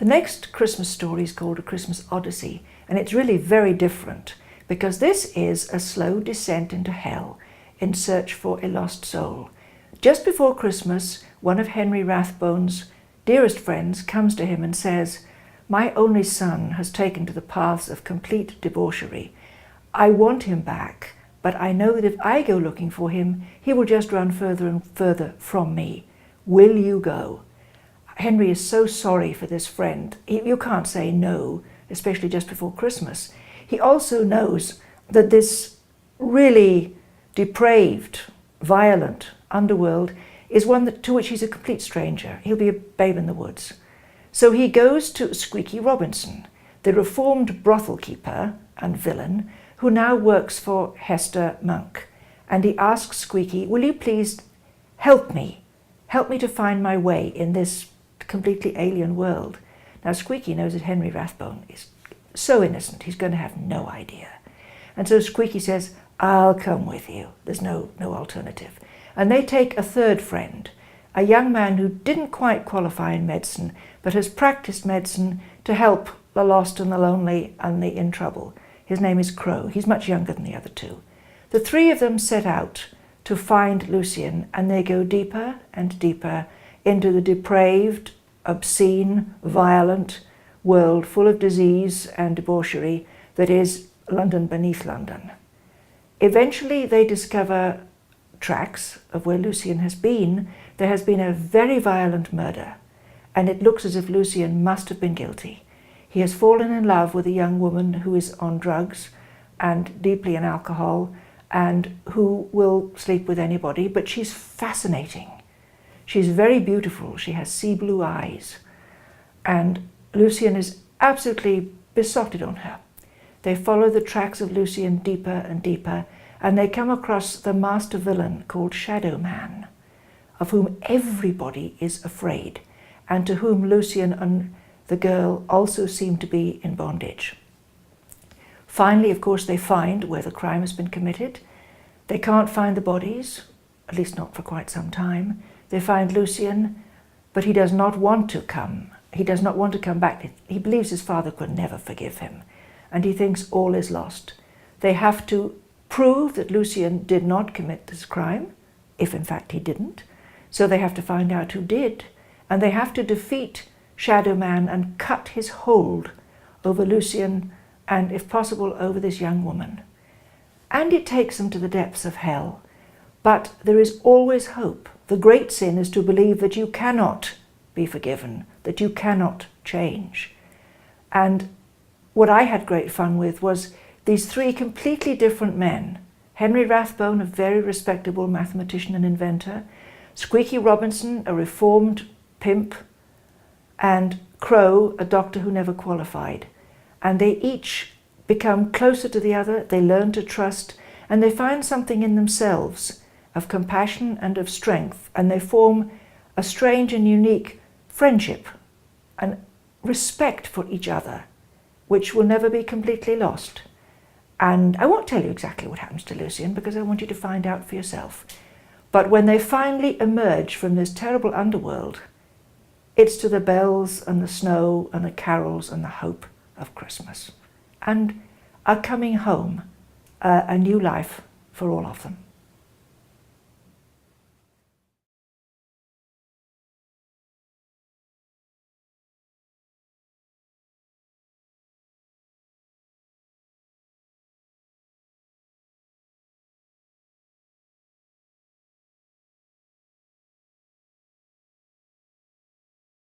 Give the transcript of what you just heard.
The next Christmas story is called A Christmas Odyssey, and it's really very different because this is a slow descent into hell in search for a lost soul. Just before Christmas, one of Henry Rathbone's dearest friends comes to him and says, "My only son has taken to the paths of complete debauchery. I want him back, but I know that if I go looking for him, he will just run further and further from me. Will you go?" Henry is so sorry for this friend. You can't say no, especially just before Christmas. He also knows that this really depraved, violent underworld is one to which he's a complete stranger. He'll be a babe in the woods. So he goes to Squeaky Robinson, the reformed brothel-keeper and villain who now works for Hester Monk. And he asks Squeaky, "Will you please help me? Help me to find my way in this completely alien world." Now Squeaky knows that Henry Rathbone is so innocent, he's going to have no idea. And so Squeaky says, "I'll come with you." There's no alternative. And they take a third friend, a young man who didn't quite qualify in medicine, but has practiced medicine to help the lost and the lonely and the in trouble. His name is Crow. He's much younger than the other two. The three of them set out to find Lucian, and they go deeper and deeper into the depraved, obscene, violent world full of disease and debauchery that is London beneath London. Eventually they discover tracks of where Lucian has been. There has been a very violent murder, and it looks as if Lucian must have been guilty. He has fallen in love with a young woman who is on drugs and deeply in alcohol and who will sleep with anybody, but she's fascinating. She's very beautiful. She has sea blue eyes, and Lucian is absolutely besotted on her. They follow the tracks of Lucian deeper and deeper, and they come across the master villain called Shadow Man, of whom everybody is afraid, and to whom Lucian and the girl also seem to be in bondage. Finally, of course, they find where the crime has been committed. They can't find the bodies, at least not for quite some time. They find Lucian, but he does not want to come. He does not want to come back. He believes his father could never forgive him, and he thinks all is lost. They have to prove that Lucian did not commit this crime, if in fact he didn't. So they have to find out who did, and they have to defeat Shadow Man and cut his hold over Lucian and, if possible, over this young woman. And it takes them to the depths of hell. But there is always hope. The great sin is to believe that you cannot be forgiven, that you cannot change. And what I had great fun with was these three completely different men. Henry Rathbone, a very respectable mathematician and inventor, Squeaky Robinson, a reformed pimp, and Crow, a doctor who never qualified. And they each become closer to the other, they learn to trust, and they find something in themselves of compassion and of strength, and they form a strange and unique friendship and respect for each other, which will never be completely lost. And I won't tell you exactly what happens to Lucian because I want you to find out for yourself. But when they finally emerge from this terrible underworld, it's to the bells and the snow and the carols and the hope of Christmas, and a coming home, a new life for all of them.